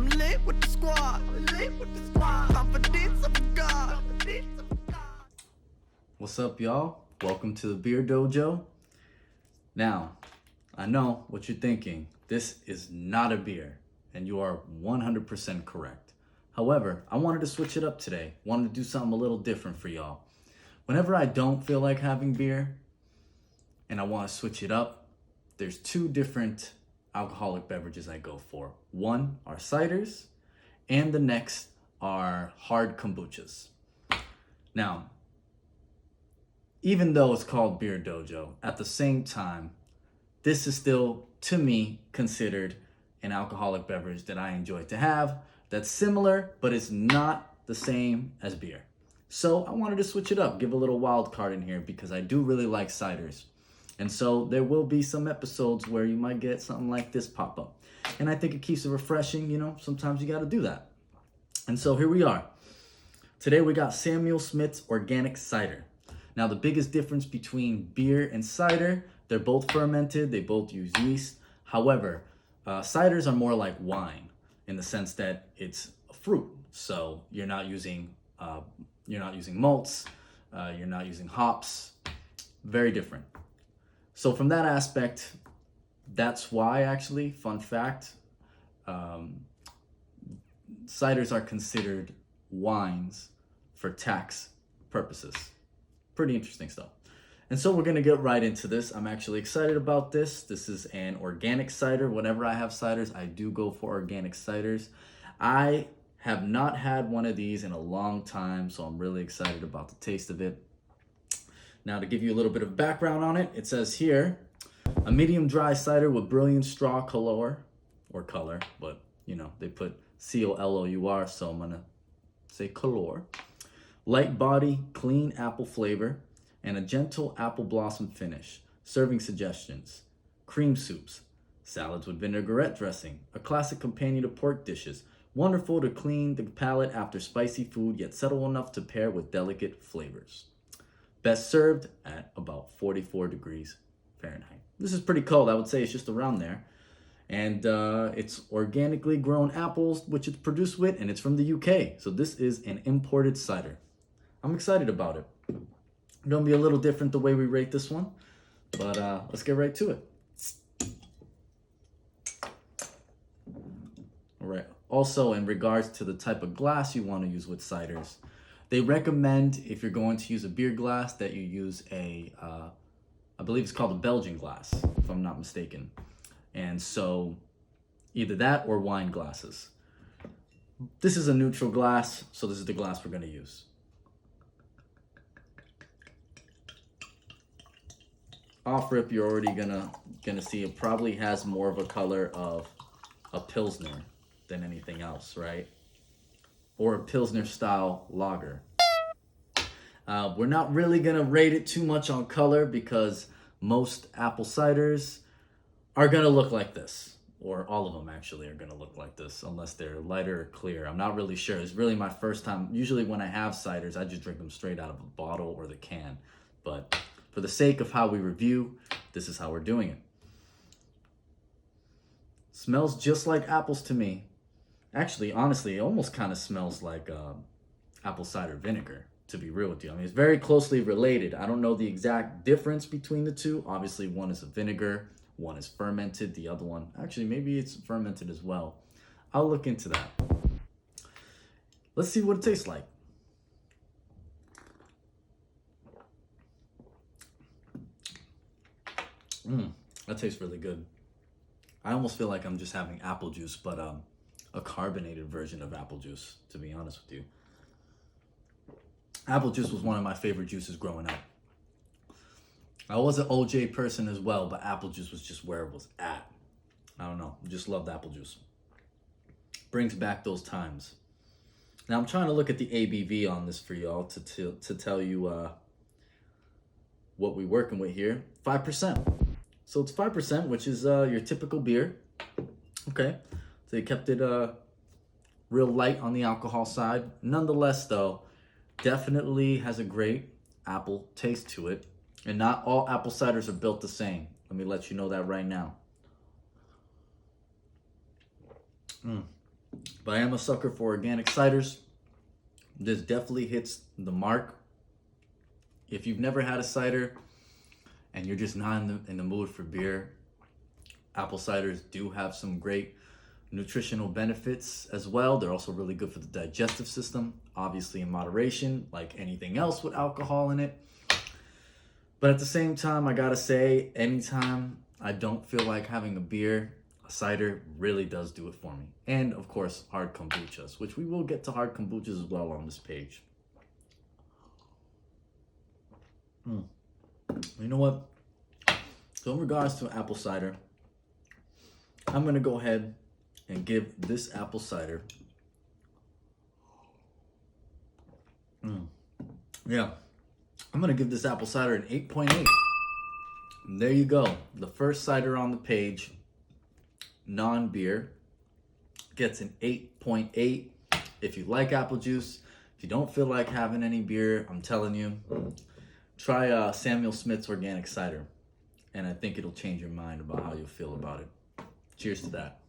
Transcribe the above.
I'm lit with the squad. Confidence of a god. What's up, y'all? Welcome to the Beerdojo. Now, I know what you're thinking. This is not a beer, and you are 100% correct. However, I wanted to switch it up today. Wanted to do something a little different for y'all. Whenever I don't feel like having beer and I want to switch it up, there's two different alcoholic beverages I go for. One are ciders, and the next are hard kombuchas. Now, even though it's called Beerdojo, at the same time, this is still, to me, considered an alcoholic beverage that I enjoy to have. That's similar, but it's not the same as beer. So I wanted to switch it up, give a little wild card in here because I do really like ciders. And so there will be some episodes where you might get something like this pop up. And I think it keeps it refreshing, sometimes you gotta do that. And so here we are. Today we got Samuel Smith's Organic Cider. Now the biggest difference between beer and cider, they're both fermented, they both use yeast. However, ciders are more like wine in the sense that it's a fruit. So you're not using malts, you're not using hops, very different. So from that aspect, that's why actually, fun fact, ciders are considered wines for tax purposes. Pretty interesting stuff. And so we're gonna get right into this. I'm actually excited about this. This is an organic cider. Whenever I have ciders, I do go for organic ciders. I have not had one of these in a long time, so I'm really excited about the taste of it. Now to give you a little bit of background on it, it says here, a medium dry cider with brilliant straw color, but they put C-O-L-O-U-R, so I'm gonna say color. Light body, clean apple flavor, and a gentle apple blossom finish. Serving suggestions: cream soups, salads with vinaigrette dressing, a classic companion to pork dishes, wonderful to clean the palate after spicy food, yet subtle enough to pair with delicate flavors. Best served at about 44 degrees Fahrenheit. This is pretty cold. I would say it's just around there. And it's organically grown apples, which it's produced with, and it's from the UK. So this is an imported cider. I'm excited about it. It's gonna be a little different the way we rate this one, but let's get right to it. All right. Also, in regards to the type of glass you want to use with ciders, they recommend, if you're going to use a beer glass, that you use I believe it's called a Belgian glass, if I'm not mistaken. And so either that or wine glasses. This is a neutral glass, so this is the glass we're gonna use. Off rip, you're already gonna see it probably has more of a color of a Pilsner than anything else, right? Or a Pilsner style lager. We're not really gonna rate it too much on color because most apple ciders are gonna look like this, or all of them actually are gonna look like this unless they're lighter or clear. I'm not really sure. It's really my first time. Usually when I have ciders, I just drink them straight out of a bottle or the can. But for the sake of how we review, this is how we're doing it. Smells just like apples to me. Actually, honestly, it almost kind of smells like apple cider vinegar, to be real with you. I mean, it's very closely related. I don't know the exact difference between the two. Obviously, one is a vinegar, one is fermented. The other one, actually, maybe it's fermented as well. I'll look into that. Let's see what it tastes like. That tastes really good. I almost feel like I'm just having apple juice, but a carbonated version of apple juice, to be honest with you. Apple juice was one of my favorite juices growing up. I was an OJ person as well, but apple juice was just where it was at. I don't know, just loved apple juice. Brings back those times. Now I'm trying to look at the ABV on this for y'all to tell you what we're working with here. 5%. So it's 5%, which is your typical beer. Okay, so they kept it real light on the alcohol side. Nonetheless, though, definitely has a great apple taste to it. And not all apple ciders are built the same. Let me let you know that right now. But I am a sucker for organic ciders. This definitely hits the mark. If you've never had a cider and you're just not in the mood for beer, apple ciders do have some great nutritional benefits as well. They're also really good for the digestive system, obviously in moderation, like anything else with alcohol in it. But at the same time, I gotta say, anytime I don't feel like having a beer, a cider really does do it for me. And of course, hard kombuchas, which we will get to hard kombuchas as well on this page. You know what? So in regards to apple cider, I'm gonna go ahead and give this apple cider, yeah, I'm gonna give this apple cider an 8.8. There you go. The first cider on the page, non-beer, gets an 8.8. If you like apple juice, if you don't feel like having any beer, I'm telling you, try Samuel Smith's organic cider. And I think it'll change your mind about how you'll feel about it. Cheers to that.